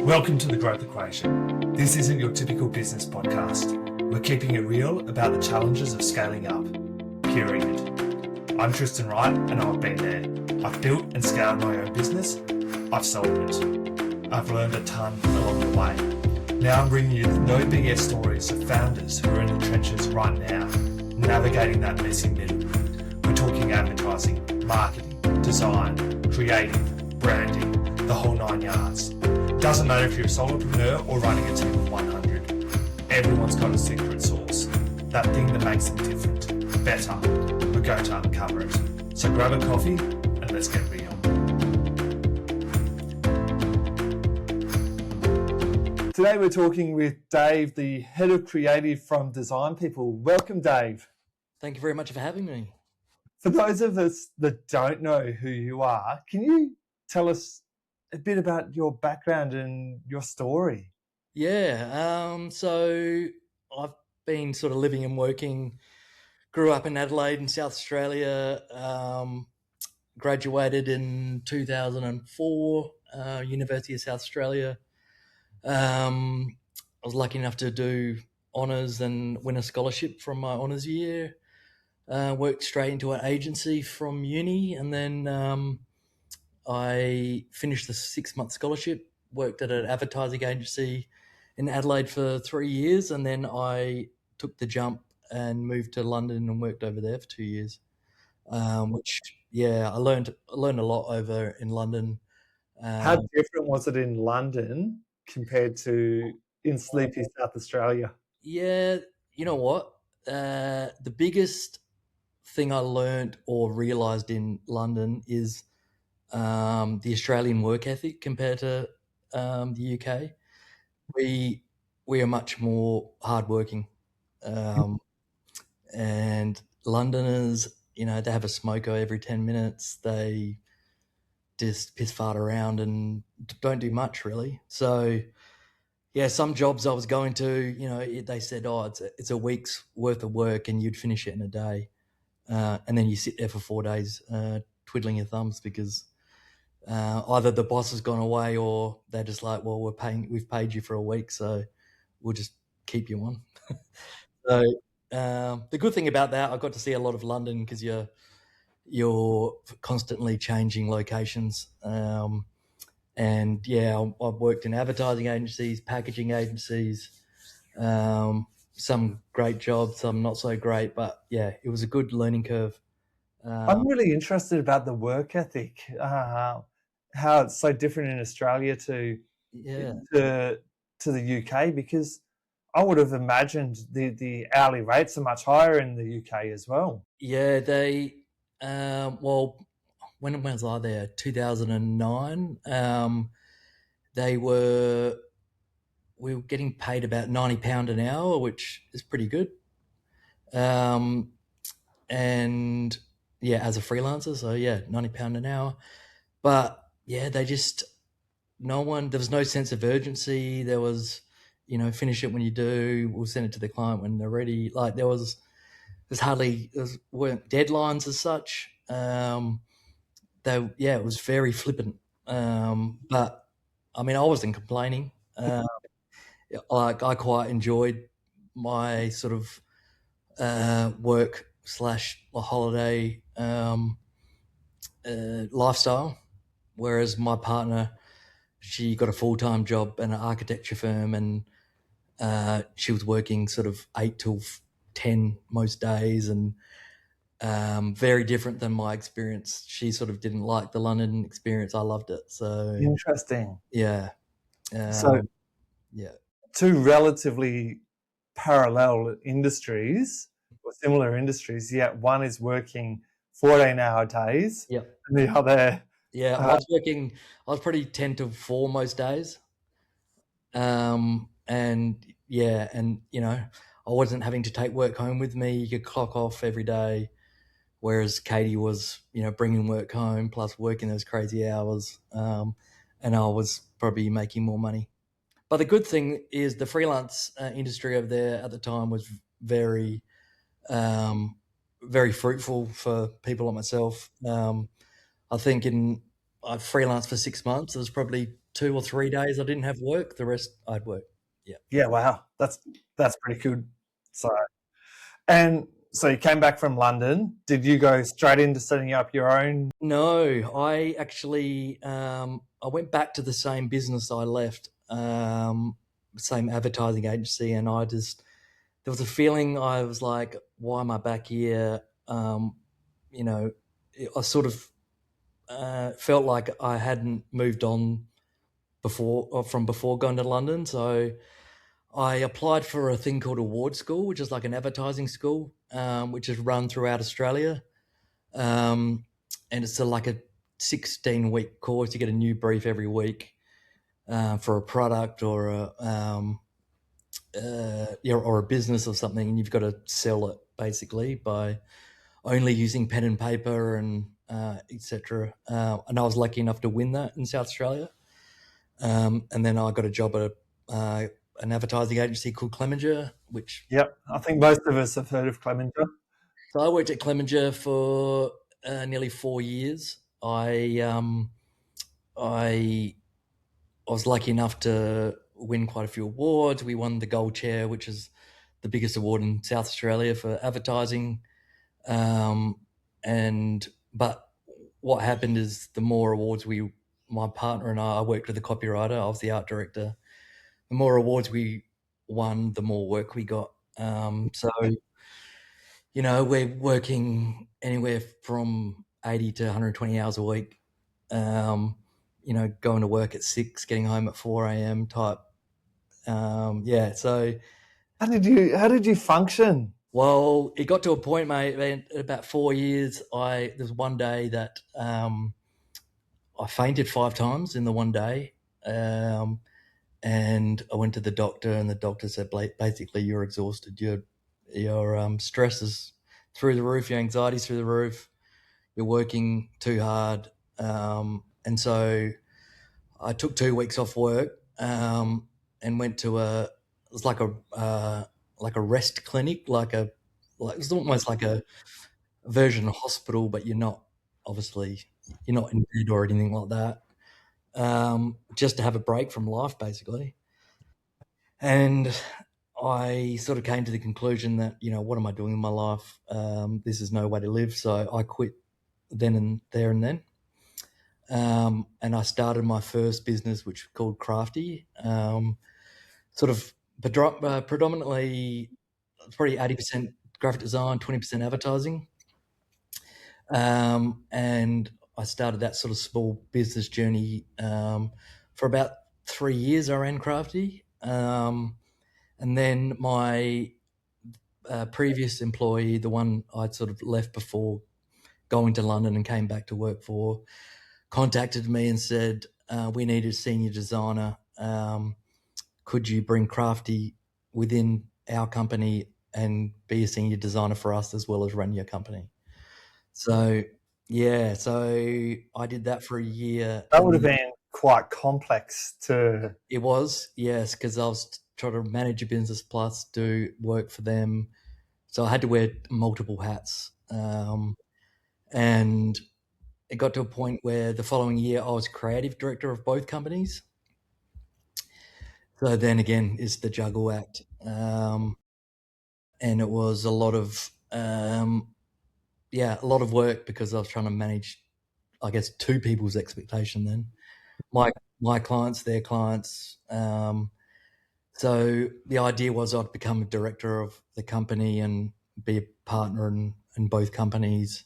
Welcome to The Growth Equation. This isn't your typical business podcast. We're keeping it real about the challenges of scaling up. Period. I'm Tristan Wright and I've been there. I've built and scaled my own business. I've sold it. I've learned a ton along the way. Now I'm bringing you the no BS stories of founders who are in the trenches right now, navigating that messy middle. We're talking advertising, marketing, design, creative, branding, the whole 9 yards. Doesn't matter if you're a solopreneur or running a team of 100. Everyone's got a secret sauce. That thing that makes them different, better. We're going to uncover it. So grab a coffee and let's get real. Today we're talking with Dave, the head of creative from Design People. Welcome, Dave. Thank you very much for having me. For those of us that don't know who you are, can you tell us a bit about your background and your story? Yeah, so I've been sort of living and working, grew up in Adelaide in South Australia, graduated in 2004, University of South Australia. I was lucky enough to do honours and win a scholarship from my honours year. Worked straight into an agency from uni, and then I finished the 6-month scholarship, worked at an advertising agency in Adelaide for 3 years, and then I took the jump and moved to London and worked over there for 2 years. Which, yeah, I learned a lot over in London. How different was it in London compared to in sleepy South Australia? Yeah, you know what? The biggest thing I learned or realised in London is the Australian work ethic compared to the UK. We are much more hardworking, and Londoners, they have a smoker every 10 minutes. They just piss fart around and don't do much really. So yeah, some jobs I was going to, they said, oh, it's a week's worth of work and you'd finish it in a day, and then you sit there for 4 days twiddling your thumbs because either the boss has gone away or they're just like, well, we've paid you for a week, so we'll just keep you on. So the good thing about that, I got to see a lot of London because you're constantly changing locations. And yeah, I've worked in advertising agencies, packaging agencies, some great jobs, some not so great, but yeah, it was a good learning curve. I'm really interested about the work ethic, how it's so different in Australia to the UK, because I would have imagined the hourly rates are much higher in the UK as well. Yeah, they well, when was I there? 2009. We were getting paid about £90 an hour, which is pretty good. And yeah, as a freelancer, so yeah, £90 an hour. But yeah, there was no sense of urgency. There was, finish it when you do, we'll send it to the client when they're ready. Like there weren't deadlines as such. It was very flippant. But I mean, I wasn't complaining. I quite enjoyed my sort of work / holiday lifestyle, whereas my partner, she got a full-time job in an architecture firm, and she was working sort of 8 till 10 most days, and very different than my experience. She sort of didn't like the London experience. I loved it. So Interesting. yeah. So yeah, two relatively parallel industries or similar industries, yet one is working 14-hour days, yeah, and the other. yeah. I was pretty 10 to 4 most days. And yeah, and I wasn't having to take work home with me. You could clock off every day, whereas Katie was, bringing work home plus working those crazy hours, and I was probably making more money. But the good thing is the freelance industry over there at the time was very, very fruitful for people like myself. I think I freelanced for 6 months. There was probably 2 or 3 days I didn't have work, the rest I'd work. Yeah. Yeah, wow. That's pretty good. So, and so you came back from London. Did you go straight into setting up your own? No, I actually I went back to the same business I left, same advertising agency, and I just there was a feeling I was like, why am I back here? You know, I sort of felt like I hadn't moved on from before going to London, so I applied for a thing called Award School, which is like an advertising school, which is run throughout Australia. And it's like a 16-week course. You get a new brief every week for a product or or a business or something, and you've got to sell it basically by only using pen and paper and etc. And I was lucky enough to win that in South Australia. And then I got a job at an advertising agency called Clemenger, which Yep, I think most of us have heard of Clemenger. so I worked at Clemenger for nearly 4 years. I was lucky enough to win quite a few awards. We won the Gold Chair, which is the biggest award in South Australia for advertising. But what happened is the more awards my partner and I worked with the copywriter, I was the art director. The more awards we won, the more work we got. So, we're working anywhere from 80 to 120 hours a week. Going to work at 6, getting home at 4 a.m. type. So How did you function? well, it got to a point, mate. At about 4 years, there's one day that I fainted 5 times in the one day, and I went to the doctor, and the doctor said, basically, you're exhausted. Your stress is through the roof. Your anxiety's through the roof. You're working too hard, and so I took 2 weeks off work and went to it was like a rest clinic, it was almost like a version of hospital, but you're not in bed or anything like that. Just to have a break from life, basically. And I sort of came to the conclusion that, what am I doing in my life? This is no way to live. So I quit then and there and then. And I started my first business, which was called Crafty. Sort of predominantly, probably 80% graphic design, 20% advertising. And I started that sort of small business journey for about 3 years. I ran Crafty. And then my previous employee, the one I'd sort of left before going to London and came back to work for, contacted me and said, we need a senior designer. Could you bring Crafty within our company and be a senior designer for us as well as run your company? So, so I did that for a year. That would have been quite complex to. It was, yes, because I was trying to manage a business plus do work for them. So I had to wear multiple hats. And it got to a point where the following year I was creative director of both companies. So then again, it's the juggle act. And it was a lot of work because I was trying to manage, I guess, 2 people's expectation then. My clients, their clients. So the idea was I'd become a director of the company and be a partner in both companies.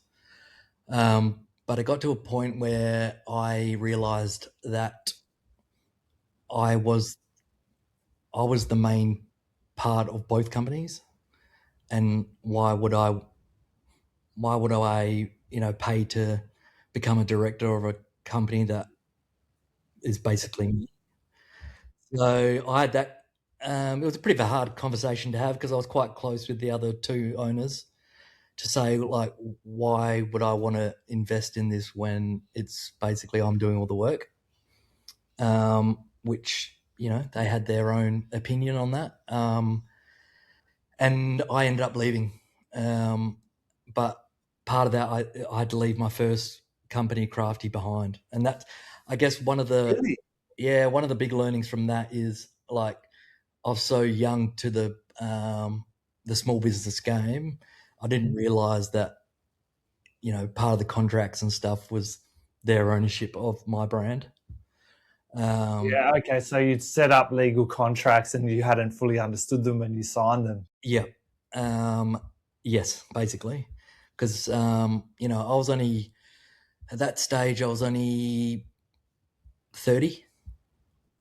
But it got to a point where I realized that I was the main part of both companies, and why would I pay to become a director of a company that is basically me? So I had that. It was a pretty hard conversation to have because I was quite close with the other 2 owners to say, like, why would I want to invest in this when it's basically I'm doing all the work? Which, they had their own opinion on that. And I ended up leaving. But part of that, I had to leave my first company, Crafty, behind. And that's, I guess, one of the Really? yeah, one of the big learnings from that is like I was so young to the small business game. I didn't realize that, part of the contracts and stuff was their ownership of my brand. Yeah, okay. So you'd set up legal contracts and you hadn't fully understood them when you signed them. Yeah. Yes, basically. Because, I was only, at that stage, I was only 30.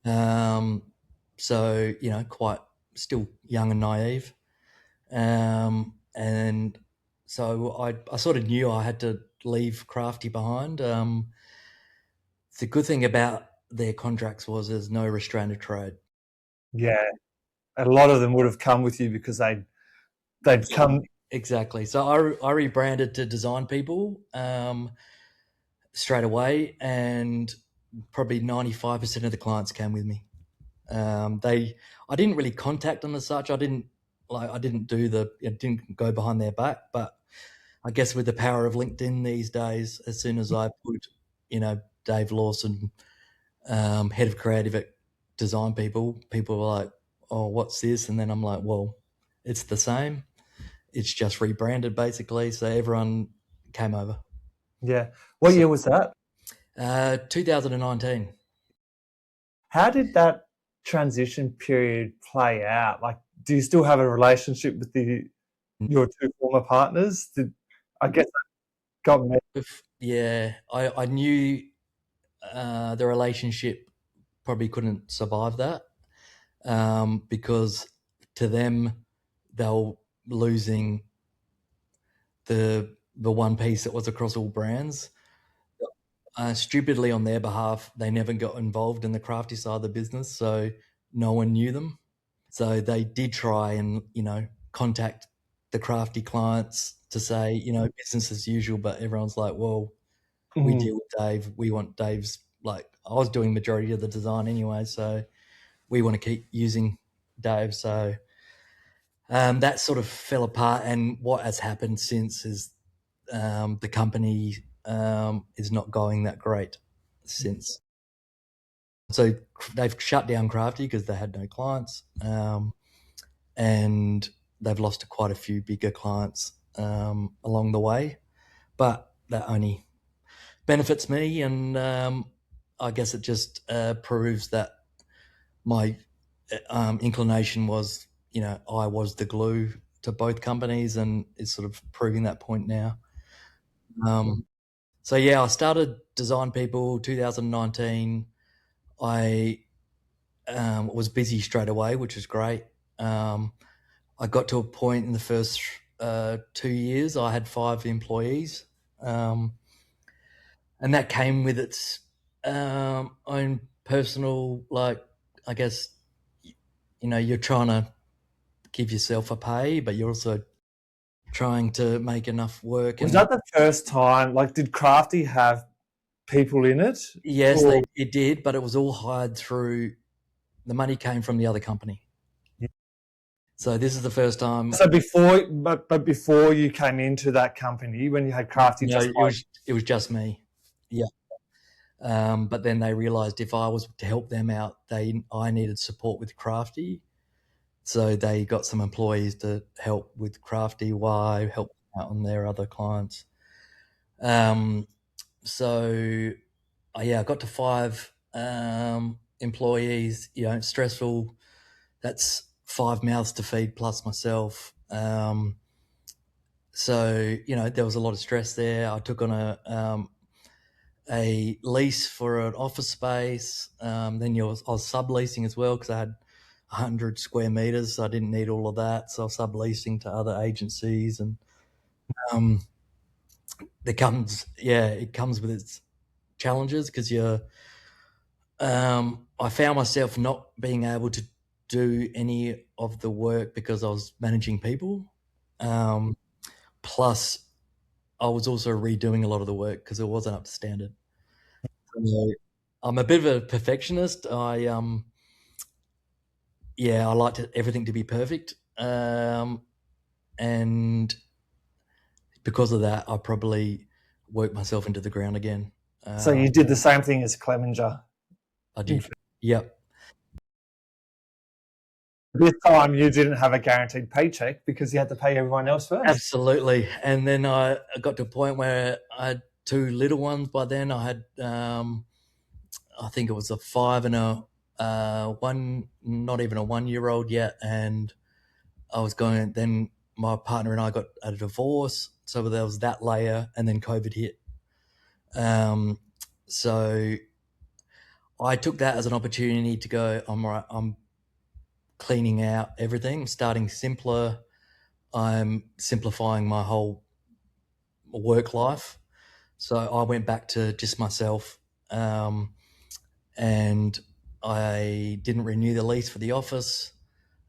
So, quite still young and naive. And so I sort of knew I had to leave Crafty behind. The good thing about their contracts was there's no restraint of trade. Yeah, a lot of them would have come with you because they'd come. Exactly. So I rebranded to Design People straight away, and probably 95% of the clients came with me. I didn't really contact them as such. I didn't didn't go behind their back, but I guess with the power of LinkedIn these days, as soon as I put, Dave Lawson, head of creative at Design People, people were like, "Oh, what's this?" And then I'm like, "Well, it's the same. It's just rebranded, basically." So everyone came over. Yeah. What So, year was that? 2019. How did that transition period play out? Like, do you still have a relationship with your two former partners? I guess that got me. Yeah, I knew the relationship probably couldn't survive that, because to them, they were losing the one piece that was across all brands. Stupidly on their behalf, they never got involved in the crafty side of the business, so no one knew them. So they did try and, contact the crafty clients to say, business as usual, but everyone's like, well, we Mm, deal with Dave. We want Dave's, like, I was doing majority of the design anyway, so we want to keep using Dave. So that sort of fell apart. And what has happened since is the company is not going that great since. So they've shut down Crafty because they had no clients, and they've lost quite a few bigger clients along the way. But that only benefits me, and I guess it just proves that my inclination was, I was the glue to both companies, and is sort of proving that point now. Um, so yeah, I started Design People 2019. I was busy straight away, which was great. I got to a point in the first 2 years, I had 5 employees, um, and that came with its own personal, like, I guess, you're trying to give yourself a pay, but you're also trying to make enough work. was And that the first time? Like, did Crafty have people in it? yes, Or it did, but it was all hired through. The money came from the other company. So this is the first time. so before, but before you came into that company, when you had Crafty No, just it was just me. Yeah. But then they realised if I was to help them out, I needed support with Crafty. So they got some employees to help with Crafty while I helped them out on their other clients. So yeah, I got to 5 employees. Stressful. That's 5 mouths to feed plus myself. So there was a lot of stress there. I took on a lease for an office space. Then I was subleasing as well because I had 100 square meters. So I didn't need all of that. So I was subleasing to other agencies, and um, it comes with its challenges because I found myself not being able to do any of the work because I was managing people. Um, Plus, I was also redoing a lot of the work because it wasn't up to standard. So I'm a bit of a perfectionist. I like everything to be perfect, and because of that, I probably worked myself into the ground again. so Um, you did the same thing as Clemenger. I did. Yep. This time you didn't have a guaranteed paycheck because you had to pay everyone else first. Absolutely. And then I got to a point where I had two little ones by then. I had, I think it was a 5 and a one, not even a 1-year-old yet. And I was going, then my partner and I got a divorce. So there was that layer, and then COVID hit. So I took that as an opportunity to go, I'm right, I'm cleaning out everything, starting simpler. I'm simplifying my whole work life. So I went back to just myself, and I didn't renew the lease for the office.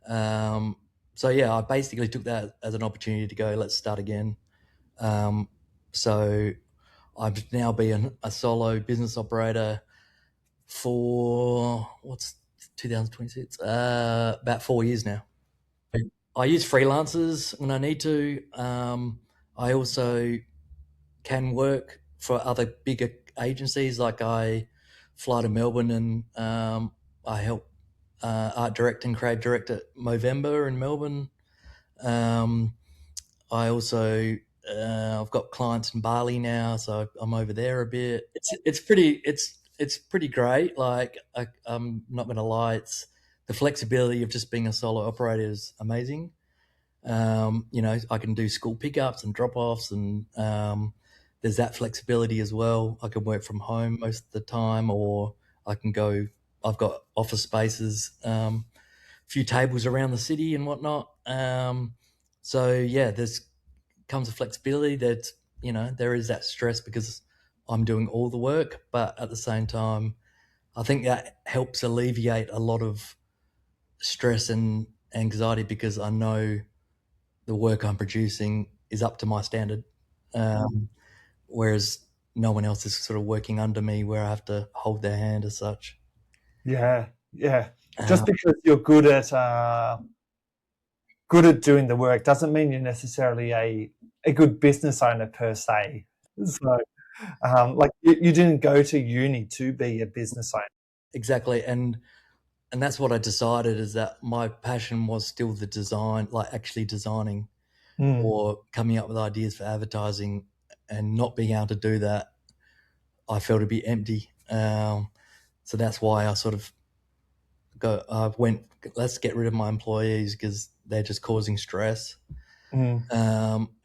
So yeah, I basically took that as an opportunity to go, let's start again. So I've now been a solo business operator for what's 2026, about 4 years now. I use freelancers when I need to. I also can work for other bigger agencies. Like I fly to Melbourne and I help art direct and creative direct at Movember in Melbourne. I also I've got clients in Bali now, so I'm over there a bit. It's pretty great. Like I'm not going to lie, it's the flexibility of just being a solo operator is amazing. I can do school pickups and drop offs, and there's that flexibility as well. I can work from home most of the time, or I can go. I've got office spaces, a few tables around the city and whatnot. So yeah, there's comes a flexibility that there is that stress because I'm doing all the work, but at the same time, I think that helps alleviate a lot of stress and anxiety because I know the work I'm producing is up to my standard. Whereas no one else is sort of working under me where I have to hold their hand as such. Yeah, yeah. Just Uh, because you're good at doing the work doesn't mean you're necessarily a good business owner per se. So, like you didn't go to uni to be a business owner. exactly. And that's what I decided is that my passion was still the design, like actually designing Mm, or coming up with ideas for advertising, and not being able to do that, I felt a bit empty. So that's why I sort of went, let's get rid of my employees because they're just causing stress, mm.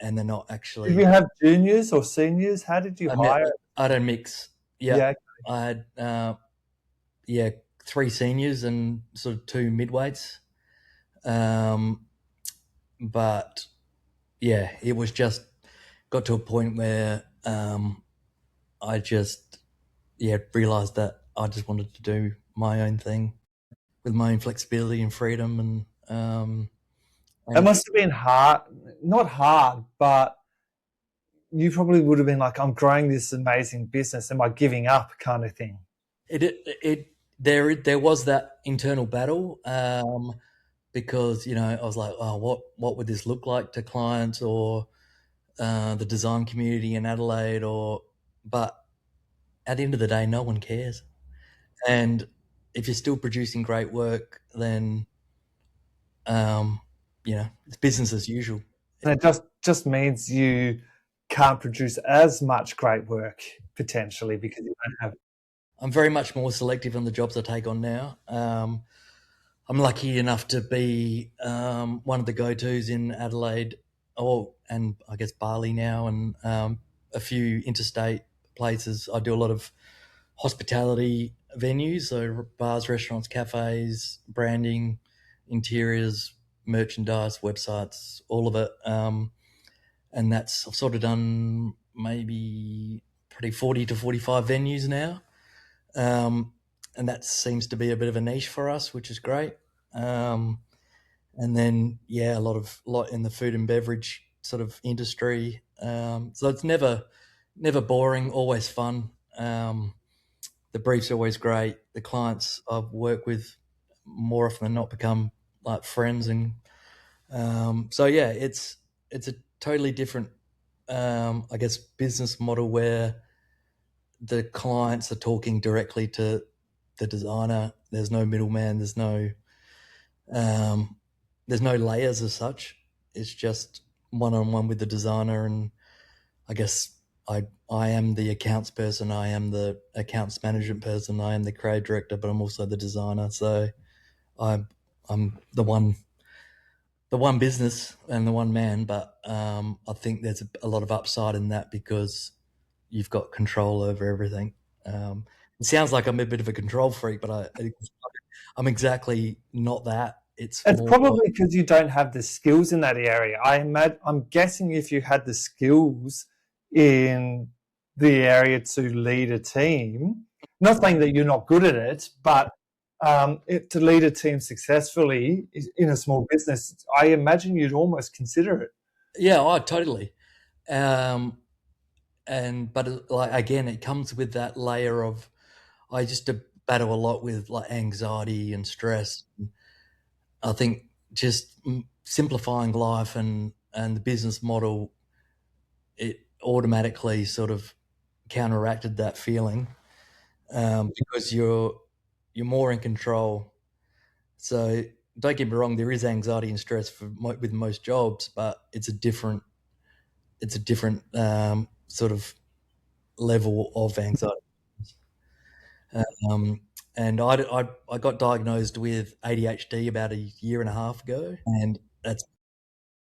and they're not Did actually. you have juniors or seniors? How did you hire? I had a mix. Yeah, Yeah. I had yeah 3 seniors and sort of 2 midweights. Um, but yeah, it was just got to a point where I just realized that I just wanted to do my own thing with my own flexibility and freedom, It and must have been hard, not hard, but you probably would have been like, I'm growing this amazing business. Am I giving up kind of thing? it there was that internal battle, because I was like, oh, what would this look like to clients or the design community in Adelaide, but at the end of the day, no one cares. And if you're still producing great work, then um, it's business as usual. And it just means you can't produce as much great work potentially because you don't have. I'm very much more selective on the jobs I take on now. I'm lucky enough to be one of the go-tos in Adelaide, and I guess Bali now, and a few interstate places. I do a lot of hospitality venues, so bars, restaurants, cafes, branding, interiors, merchandise, websites, all of it. And that's I've sort of done maybe probably 40 to 45 venues now. Um, and that seems to be a bit of a niche for us, which is great. Um, and then a lot in the food and beverage sort of industry. So it's never boring, always fun. The briefs are always great. The clients I've worked with more often than not become like friends, and so it's a totally different, I guess, business model where the clients are talking directly to the designer. There's no middleman. Um, there's no layers as such. It's just one-on-one with the designer, and I guess I am the accounts person, I am the accounts management person, I am the creative director, but I'm also the designer. So I'm the one business and the one man, but I think there's a lot of upside in that because you've got control over everything. It sounds like I'm a bit of a control freak, but I'm exactly not that. It's It's more like, probably because you don't have the skills in that area. I'm guessing if you had the skills in the area to lead a team, not saying that you're not good at it, but to lead a team successfully in a small business, I imagine you'd almost consider it. yeah, oh, totally. Um, and but like again, it comes with that layer of I just battle a lot with like anxiety and stress. I think just simplifying life and the business model, it automatically sort of counteracted that feeling because you're more in control. So don't get me wrong, there is anxiety and stress with most jobs, but it's a different sort of level of anxiety. Um, and I got diagnosed with ADHD about a year and a half ago, and that's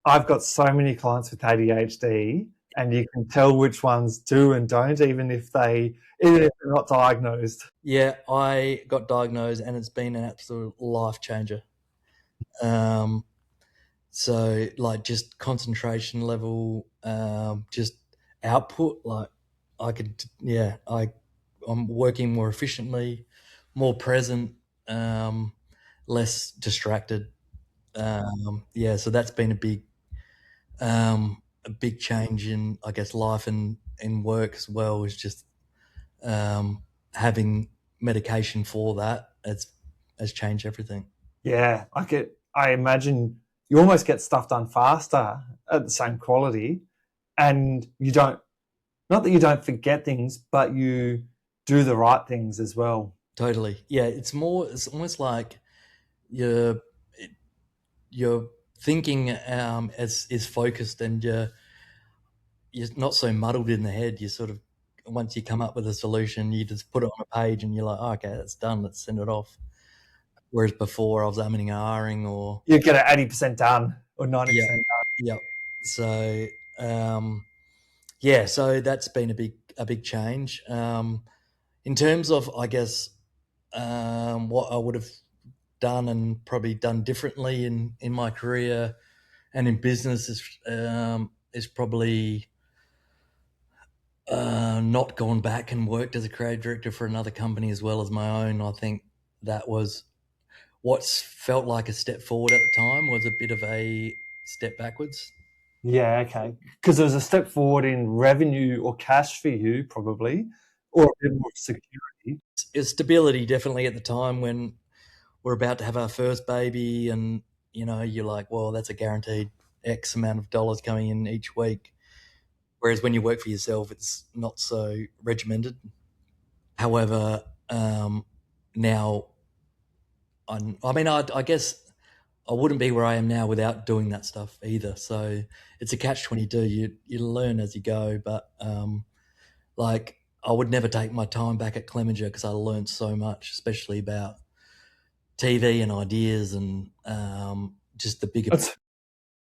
I've got so many clients with ADHD, and you can tell which ones do and don't, even if they're not diagnosed. yeah. I got diagnosed, and it's been an absolute life changer. Um, so like just concentration level, just output. Like I'm working more efficiently, more present, less distracted. Yeah, so that's been a big change in, I guess, life and in work as well. Is just having medication for that. Has changed everything. Yeah, I imagine you almost get stuff done faster at the same quality, and you don't. Not that you don't forget things, but you do the right things as well. Totally. Yeah, it's almost like your your thinking is focused, and you're not so muddled in the head. You sort of once you come up with a solution, you just put it on a page, and you're like, oh, okay, that's done. Let's send it off. Whereas before, I was umming and ahhing, or You get it 80% done or yeah, 90% done. yeah. So yeah, so that's been a big change. In terms of, I guess, what I would have done and probably done differently in my career and in business is probably not gone back and worked as a creative director for another company as well as my own. I think that was what's felt like a step forward at the time was a bit of a step backwards. Yeah, okay. Because there was a step forward in revenue or cash for you, probably, or a bit more security. It's stability definitely at the time when we're about to have our first baby, and you're like, well, that's a guaranteed X amount of dollars coming in each week. Whereas when you work for yourself, it's not so regimented. However, now I guess I wouldn't be where I am now without doing that stuff either. So it's a catch-22. You learn as you go, but like I would never take my time back at Clemenger because I learned so much, especially about TV and ideas and just the bigger.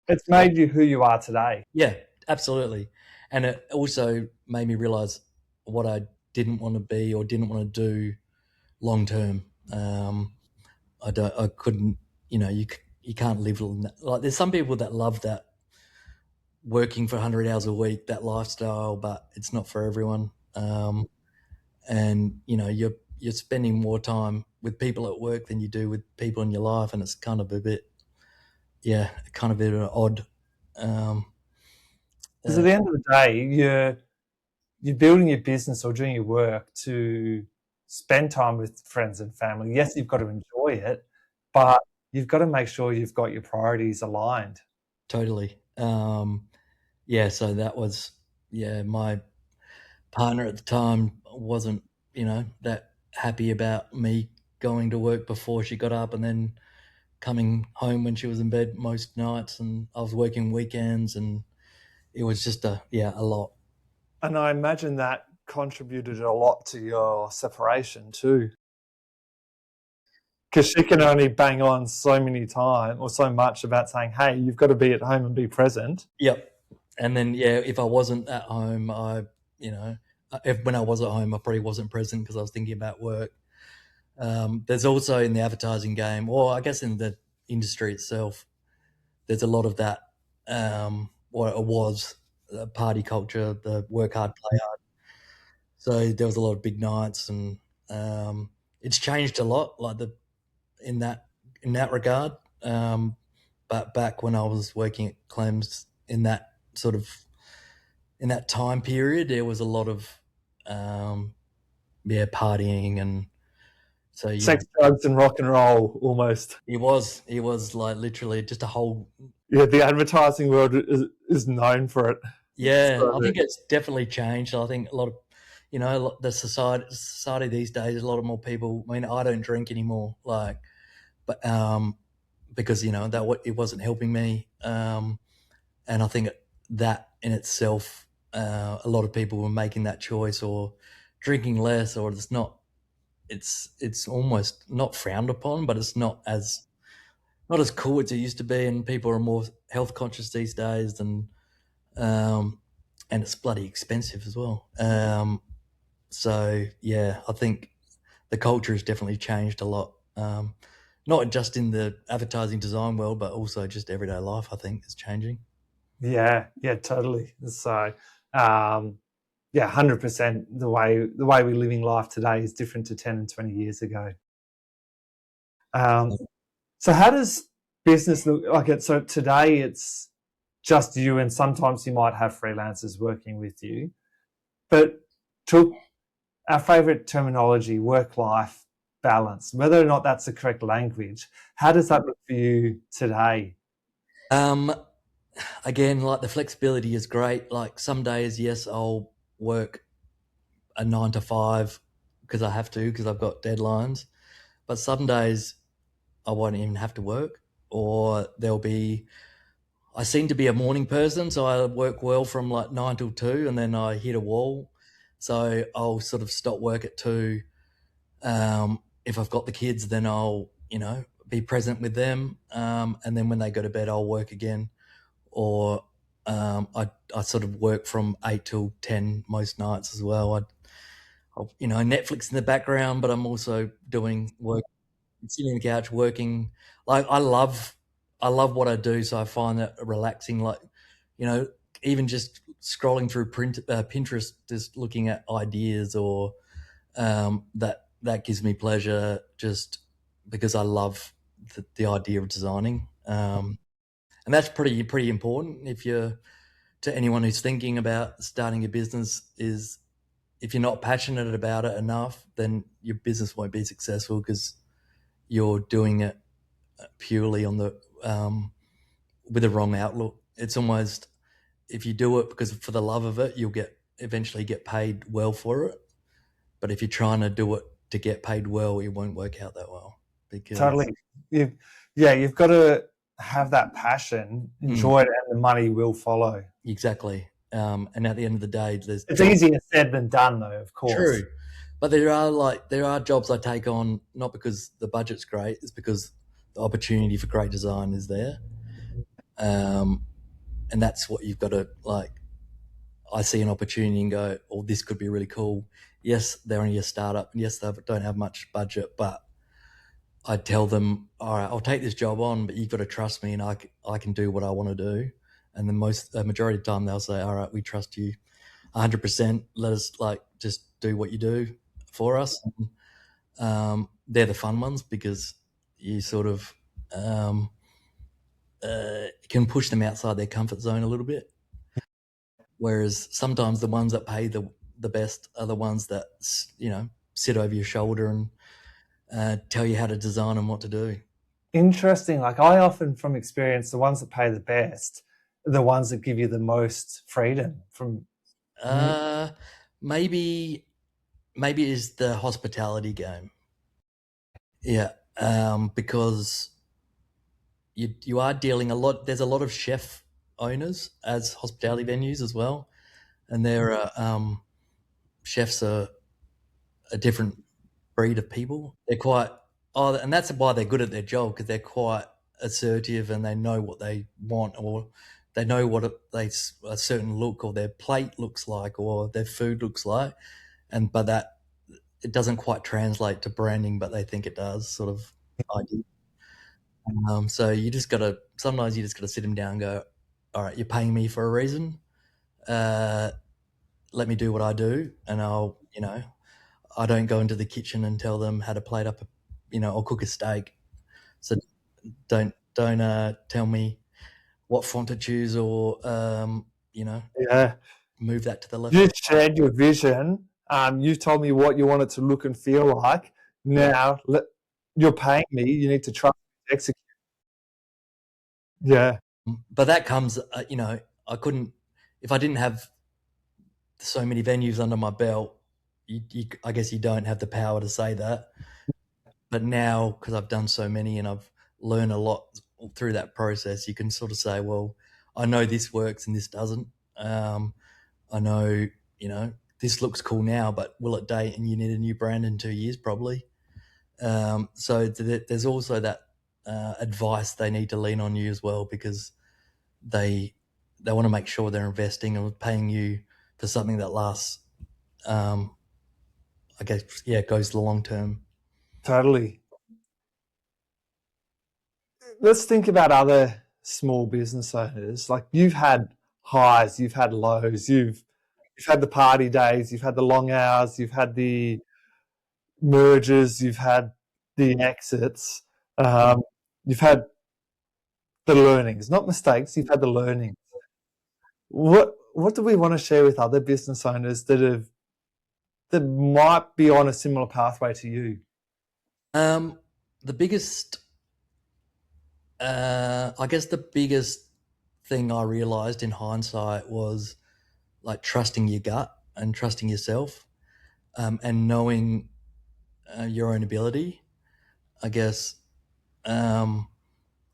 It's made you who you are today. Yeah, absolutely. And it also made me realize what I didn't want to be or didn't want to do long term. I couldn't, you can't live like there's some people that love that working for 100 hours a week, that lifestyle, but it's not for everyone. And you're spending more time with people at work than you do with people in your life, and it's kind of a bit, yeah, kind of a bit odd. Um, Because at the end of the day, you're building your business or doing your work to spend time with friends and family. Yes, you've got to enjoy it, but you've got to make sure you've got your priorities aligned. Totally. Yeah, so that was, yeah, my partner at the time wasn't, that happy about me going to work before she got up and then coming home when she was in bed most nights, and I was working weekends, and it was just a lot. And I imagine that contributed a lot to your separation too. Because she can only bang on so many times or so much about saying, hey, you've got to be at home and be present. Yep. And then, if I wasn't at home, when I was at home, I probably wasn't present because I was thinking about work. There's also in the advertising game, or I guess in the industry itself, there's a lot of that. What it was, party culture, the work hard, play hard. So there was a lot of big nights, and it's changed a lot, like in that in that regard. But back when I was working at Clem's in that sort of in that time period, there was a lot of partying, and so Sex, drugs, and rock and roll almost. it was like literally just a whole. Yeah, the advertising world is known for it. Yeah, So, I think it's definitely changed. I think a lot of, the society these days, a lot of more people. I mean, I don't drink anymore, but because it wasn't helping me, and I think that in itself, a lot of people were making that choice or drinking less, or it's not. It's almost not frowned upon, but it's not as cool as it used to be, and people are more health conscious these days, um, and it's bloody expensive as well. So yeah, I think the culture has definitely changed a lot. Not just in the advertising design world, but also just everyday life. I think is changing. yeah, totally. So, 100%. The way we're living life today is different to 10 and 20 years ago. So how does business look like it? So today it's just you, and sometimes you might have freelancers working with you. But to our favorite terminology, work-life balance, whether or not that's the correct language, how does that look for you today? Again, like the flexibility is great. Like some days, yes, I'll work a 9 to 5 because I have to, because I've got deadlines. But some days I won't even have to work, or I seem to be a morning person, so I work well from like 9 till 2, and then I hit a wall. So I'll sort of stop work at 2. If I've got the kids, then I'll, be present with them. And then when they go to bed, I'll work again. Or I sort of work from 8 till 10 most nights as well. I'll, Netflix in the background, but I'm also doing work, sitting on the couch working. Like I love what I do, so I find that relaxing. Like, you know, even just scrolling through Pinterest, just looking at ideas, or that gives me pleasure, just because I love the idea of designing. And that's pretty important if you're to anyone who's thinking about starting a business. Is if you're not passionate about it enough, then your business won't be successful, because you're doing it purely on the with the wrong outlook. It's almost, if you do it because for the love of it, you'll eventually get paid well for it. But if you're trying to do it to get paid well, it won't work out that well, because Totally. You've got to have that passion, enjoy it, and the money will follow. Exactly. And at the end of the day, it's easier said than done, though, of course. True. But there are jobs I take on not because the budget's great, it's because the opportunity for great design is there. And that's what you've got to like. I see an opportunity and go, "Oh, this could be really cool." Yes, they're only a startup, and yes, they don't have much budget, but I tell them, "All right, I'll take this job on, but you've got to trust me, and I can do what I want to do." And the majority of the time, they'll say, "All right, we trust you 100%. Let us just do what you do for us." They're the fun ones, because you sort of can push them outside their comfort zone a little bit. Whereas sometimes the ones that pay the best are the ones that sit over your shoulder and tell you how to design and what to do. Interesting. Like, I often, from experience, the ones that pay the best are the ones that give you the most freedom from. Maybe it is the hospitality game. Yeah, because you are dealing a lot. There's a lot of chef owners as hospitality venues as well, and there are chefs are a different breed of people. They're quite and that's why they're good at their job, because they're quite assertive and they know what they want, or they know what a certain look or their plate looks like or their food looks like, and but that it doesn't quite translate to branding, but they think it does, sort of idea. So you just gotta sometimes you just gotta sit them down and go, all right, you're paying me for a reason. Uh, Let me do what I do, and I don't go into the kitchen and tell them how to plate up, or cook a steak. So don't tell me what font to choose, or Yeah. move that to the left. You shared your vision. You told me what you want it to look and feel like. Now, you're paying me. You need to trust me to execute. Yeah, But that comes, I couldn't if I didn't have so many venues under my belt. I guess you don't have the power to say that. But now, because I've done so many and I've learned a lot through that process, you can sort of say, well, I know this works and this doesn't. I know, this looks cool now, but will it date and you need a new brand in 2 years? Probably. So there's also that advice they need to lean on you as well, because they want to make sure they're investing or paying you for something that lasts. I guess, yeah, it goes the long term. totally. Let's think about other small business owners. Like you've had highs, you've had lows, you've had the party days, you've had the long hours, you've had the mergers, you've had the exits, um, you've had the learnings, not mistakes. You've had the learnings. What do we want to share with other business owners that might be on a similar pathway to you? The biggest, I guess, the biggest thing I realized in hindsight was like trusting your gut and trusting yourself, and knowing your own ability. I guess I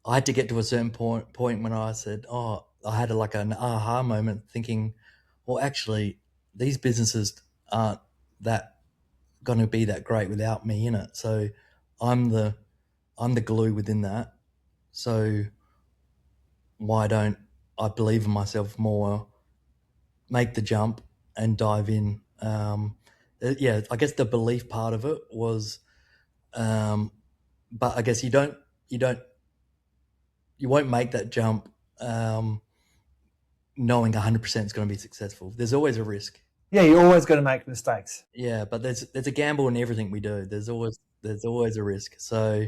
had to get to a certain point when I said, "Oh," I had like an aha moment, thinking, "Well, actually, these businesses aren't that going to be that great without me in it." So I'm the I'm the glue within that. So why don't I believe in myself more, make the jump, and dive in? Yeah, I guess the belief part of it was, um, but I guess you don't, you won't make that jump knowing 100% it's going to be successful. There's always a risk. Yeah, you're always going to make mistakes. Yeah, but there's a gamble in everything we do. There's always a risk. So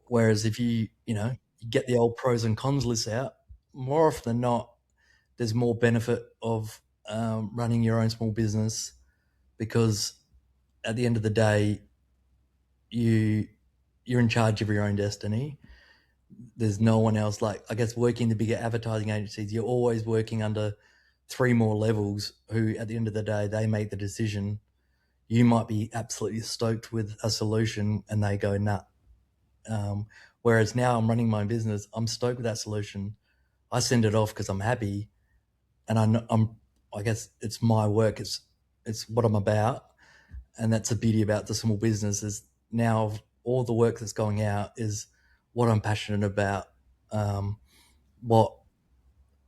whereas if you get the old pros and cons list out, more often than not, there's more benefit of running your own small business, because at the end of the day, you you're in charge of your own destiny. There's no one else. Like, I guess, working the bigger advertising agencies, you're always working under three more levels who, at the end of the day, they make the decision. You might be absolutely stoked with a solution and they go, nah. Um, Whereas now I'm running my own business, I'm stoked with that solution. I send it off because I'm happy, and I guess it's my work. It's what I'm about, and that's the beauty about the small business. Is now all the work that's going out is what I'm passionate about, what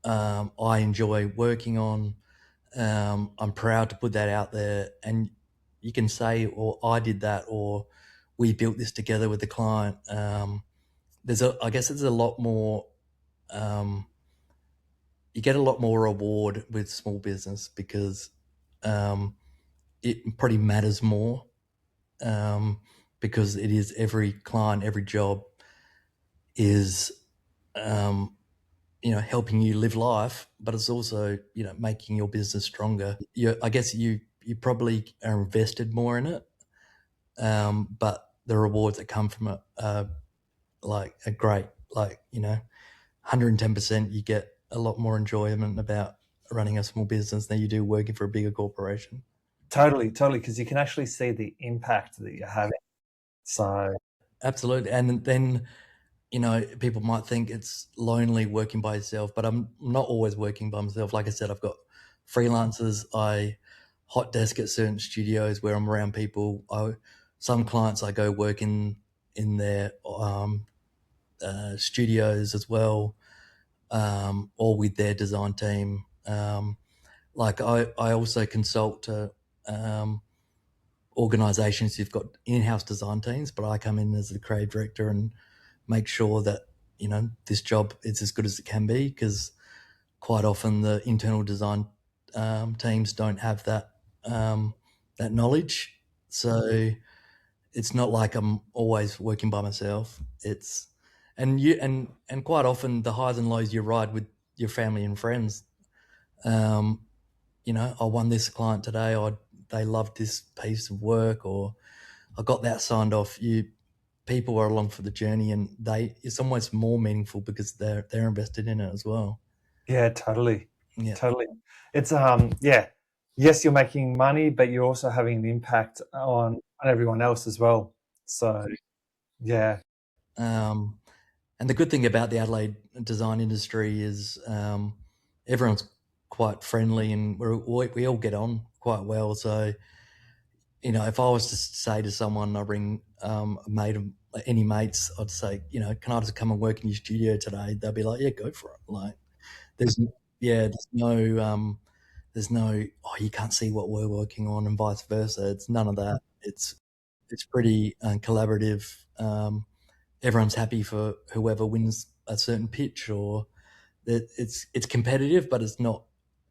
I enjoy working on. I'm proud to put that out there, and you can say, "Or I did that," or "We built this together with the client." I guess there's a lot more. Um, you get a lot more reward with small business, because um, it pretty matters more, because it is every client, every job is um, helping you live life, but it's also making your business stronger. I guess you probably are invested more in it, but the rewards that come from it are great. 110%, you get a lot more enjoyment about running a small business than you do working for a bigger corporation. Totally, totally, because you can actually see the impact that you're having. So absolutely. And then, people might think it's lonely working by yourself, but I'm not always working by myself. Like I said, I've got freelancers. I hot desk at certain studios where I'm around people. Some clients I go work in their studios as well, or with their design team. Like I also consult to organizations who've got in-house design teams, but I come in as the creative director and make sure that this job is as good as it can be, because quite often the internal design teams don't have that knowledge. So it's not like I'm always working by myself. It's and quite often the highs and lows you ride with your family and friends. I won this client today, or they loved this piece of work, or I got that signed off. People are along for the journey, and it's almost more meaningful because they're invested in it as well. Yeah, totally. Yeah. Totally. It's yes, you're making money, but you're also having an impact on everyone else as well. So yeah. And the good thing about the Adelaide design industry is everyone's quite friendly, and we all get on quite well. So, if I was to say to someone, I bring any mates, I'd say, can I just come and work in your studio today? They'll be like, yeah, go for it. Like, there's no, oh, you can't see what we're working on, and vice versa. It's none of that. It's pretty collaborative. Everyone's happy for whoever wins a certain pitch, or it's competitive, but it's not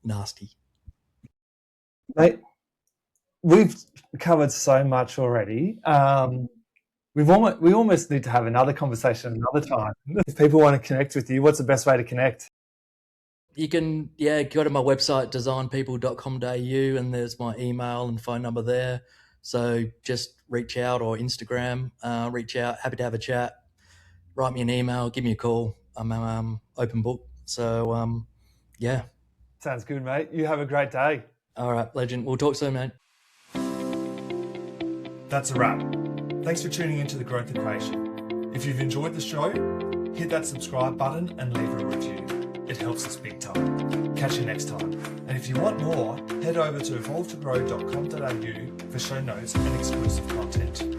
nasty. Mate, we've covered so much already. We almost need to have another conversation another time. If people want to connect with you, what's the best way to connect? You can go to my website, designpeople.com.au, and there's my email and phone number there. So just reach out, or Instagram, reach out. Happy to have a chat. Write me an email, give me a call. I'm open book. So yeah. Sounds good, mate. You have a great day. All right, legend. We'll talk soon, mate. That's a wrap. Thanks for tuning into The Growth Equation. If you've enjoyed the show, hit that subscribe button and leave a review. It helps us big time. Catch you next time. And if you want more, head over to evolvetogrow.com.au for show notes and exclusive content.